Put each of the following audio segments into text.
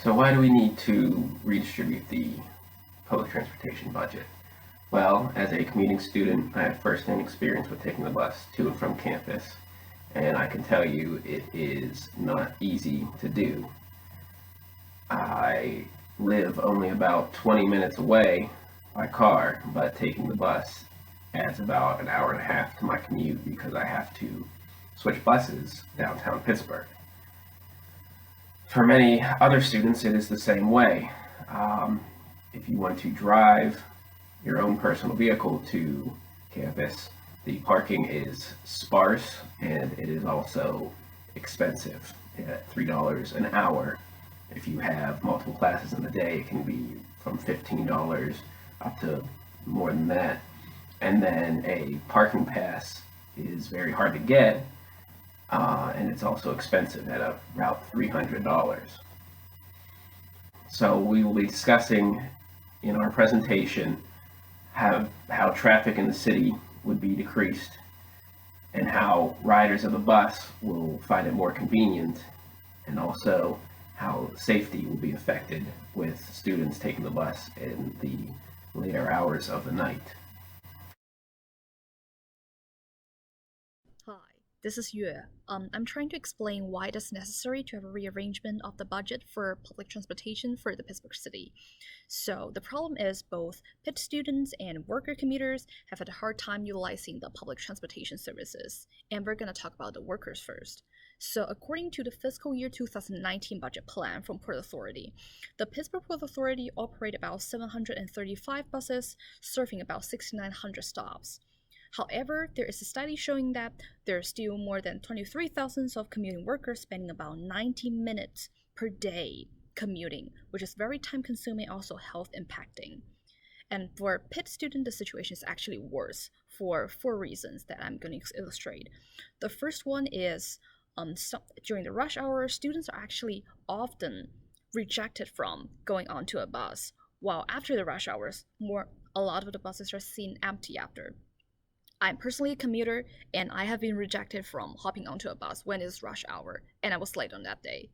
So why do we need to redistribute the public transportation budget? Well, as a commuting student, I have firsthand experience with taking the bus to and from campus, and I can tell you it is not easy to do. I live only about 20 minutes away by car, but taking the bus adds about an hour and a half to my commute because I have to switch buses downtown Pittsburgh. For many other students, it is the same way. If you want to drive your own personal vehicle to campus, the parking is sparse and it is also expensive at $3 an hour. If you have multiple classes in the day, it can be from $15 up to more than that. And then a parking pass is very hard to get, and it's also expensive at about $300. So we will be discussing in our presentation how traffic in the city would be decreased and how riders of the bus will find it more convenient, and also how safety will be affected with students taking the bus in the later hours of the night. Hi, this is Yue. I'm trying to explain why it is necessary to have a rearrangement of the budget for public transportation for the Pittsburgh city. So the problem is both Pitt students and worker commuters have had a hard time utilizing the public transportation services, and we're going to talk about the workers first. So according to the fiscal year 2019 budget plan from Port Authority, the Pittsburgh Port Authority operate about 735 buses, serving about 6,900 stops. However, there is a study showing that there are still more than 23,000 of commuting workers spending about 90 minutes per day commuting, which is very time consuming, also health impacting. And for Pitt student, the situation is actually worse for four reasons that I'm going to illustrate. The first one is during the rush hour, students are actually often rejected from going onto a bus, while after the rush hours, a lot of the buses are seen empty after. I'm personally a commuter, and I have been rejected from hopping onto a bus when it's rush hour, and I was late on that day.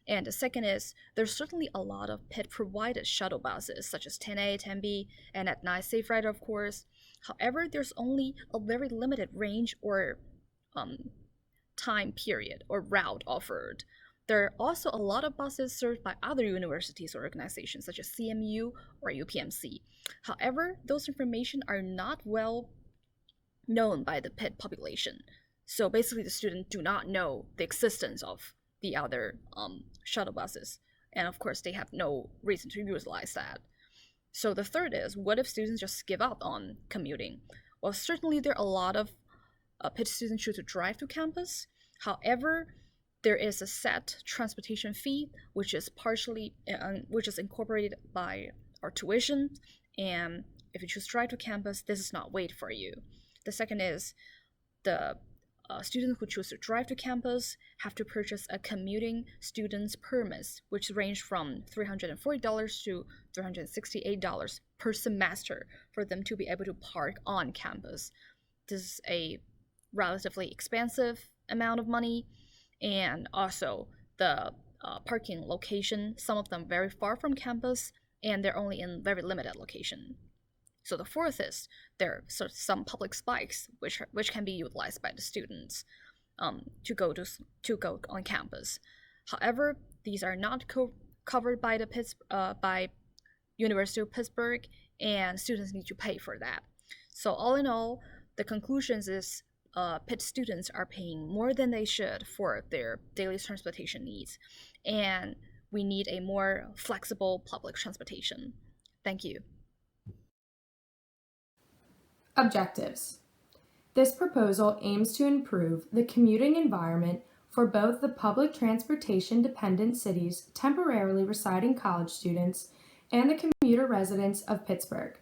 And the second is there's certainly a lot of Pitt provided shuttle buses, such as 10A, 10B, and at night Safe Rider, of course. However, there's only a very limited range or time period or route offered. There are also a lot of buses served by other universities or organizations such as CMU or UPMC. However, those information are not well known by the Pitt population. So basically, the students do not know the existence of the other shuttle buses. And of course, they have no reason to utilize that. So the third is, what if students just give up on commuting? Well, certainly there are a lot of Pitt students choose to drive to campus. However, there is a set transportation fee, which is incorporated by our tuition. And if you choose to drive to campus, this is not waived for you. The second is the students who choose to drive to campus have to purchase a commuting student's permit, which range from $340 to $368 per semester for them to be able to park on campus. This is a relatively expensive amount of money, and also the parking location, some of them very far from campus, and they're only in very limited location. So the fourth is there are some public bikes which can be utilized by the students to go on campus. However, these are not covered by by University of Pittsburgh, and students need to pay for that. So all in all, the conclusions is Pitt students are paying more than they should for their daily transportation needs, and we need a more flexible public transportation. Thank you. Objectives. This proposal aims to improve the commuting environment for both the public transportation dependent cities temporarily residing college students and the commuter residents of Pittsburgh.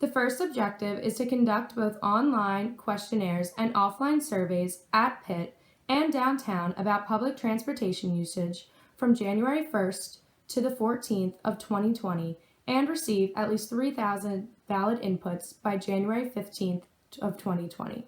The first objective is to conduct both online questionnaires and offline surveys at Pitt and downtown about public transportation usage from January 1st to the 14th of 2020 and receive at least 3,000 valid inputs by January 15th of 2020.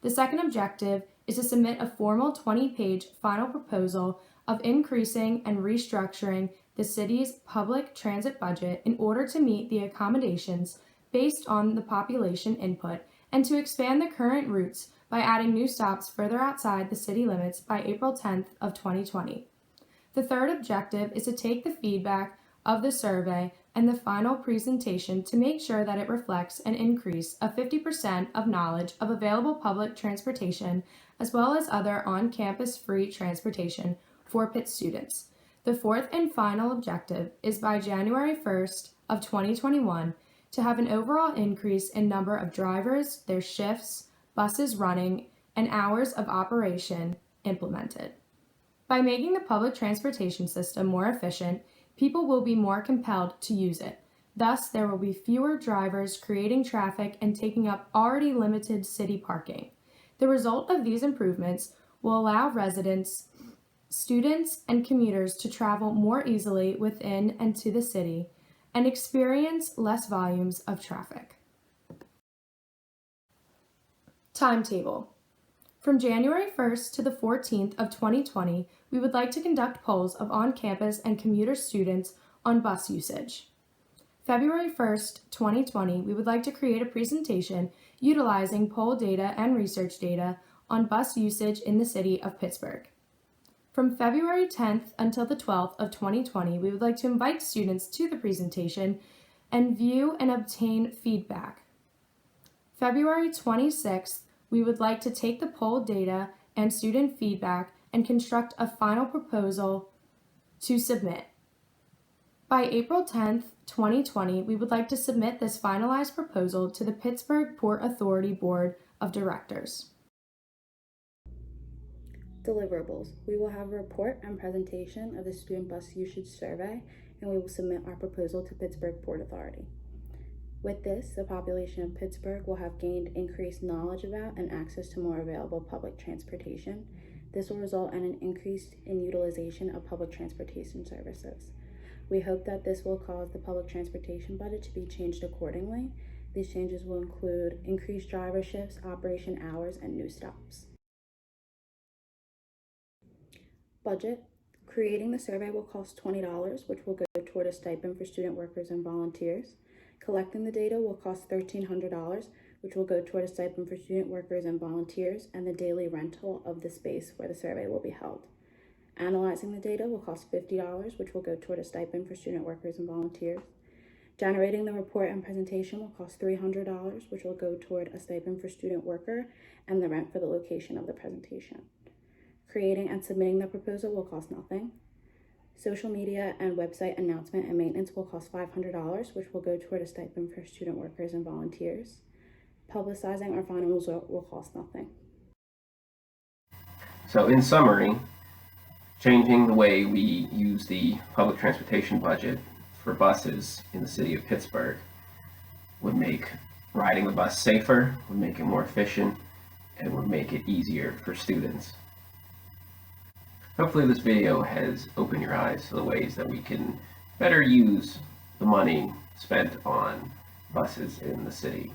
The second objective is to submit a formal 20-page final proposal of increasing and restructuring the city's public transit budget in order to meet the accommodations based on the population input and to expand the current routes by adding new stops further outside the city limits by April 10th of 2020. The third objective is to take the feedback of the survey and the final presentation to make sure that it reflects an increase of 50% of knowledge of available public transportation as well as other on-campus free transportation for Pitt students. The fourth and final objective is by January 1st of 2021 to have an overall increase in number of drivers, their shifts, buses running, and hours of operation implemented. By making the public transportation system more efficient, people will be more compelled to use it. Thus, there will be fewer drivers creating traffic and taking up already limited city parking. The result of these improvements will allow residents, students, and commuters to travel more easily within and to the city and experience less volumes of traffic. Timetable. From January 1st to the 14th of 2020, we would like to conduct polls of on-campus and commuter students on bus usage. February 1st, 2020, we would like to create a presentation utilizing poll data and research data on bus usage in the city of Pittsburgh. From February 10th until the 12th of 2020, we would like to invite students to the presentation and view and obtain feedback. February 26th, we would like to take the poll data and student feedback and construct a final proposal to submit. By April 10th, 2020, we would like to submit this finalized proposal to the Pittsburgh Port Authority Board of Directors. Deliverables. We will have a report and presentation of the student bus usage survey, and we will submit our proposal to Pittsburgh Port Authority. With this, the population of Pittsburgh will have gained increased knowledge about and access to more available public transportation. This will result in an increase in utilization of public transportation services. We hope that this will cause the public transportation budget to be changed accordingly. These changes will include increased driver shifts, operation hours, and new stops. Budget. Creating the survey will cost $20, which will go toward a stipend for student workers and volunteers. Collecting the data will cost $1,300, which will go toward a stipend for student workers and volunteers and the daily rental of the space where the survey will be held. Analyzing the data will cost $50, which will go toward a stipend for student workers and volunteers. Generating the report and presentation will cost $300, which will go toward a stipend for student worker and the rent for the location of the presentation. Creating and submitting the proposal will cost nothing. Social media and website announcement and maintenance will cost $500, which will go toward a stipend for student workers and volunteers. Publicizing our final result will cost nothing. So in summary, changing the way we use the public transportation budget for buses in the city of Pittsburgh would make riding the bus safer, would make it more efficient, and would make it easier for students. Hopefully this video has opened your eyes to the ways that we can better use the money spent on buses in the city.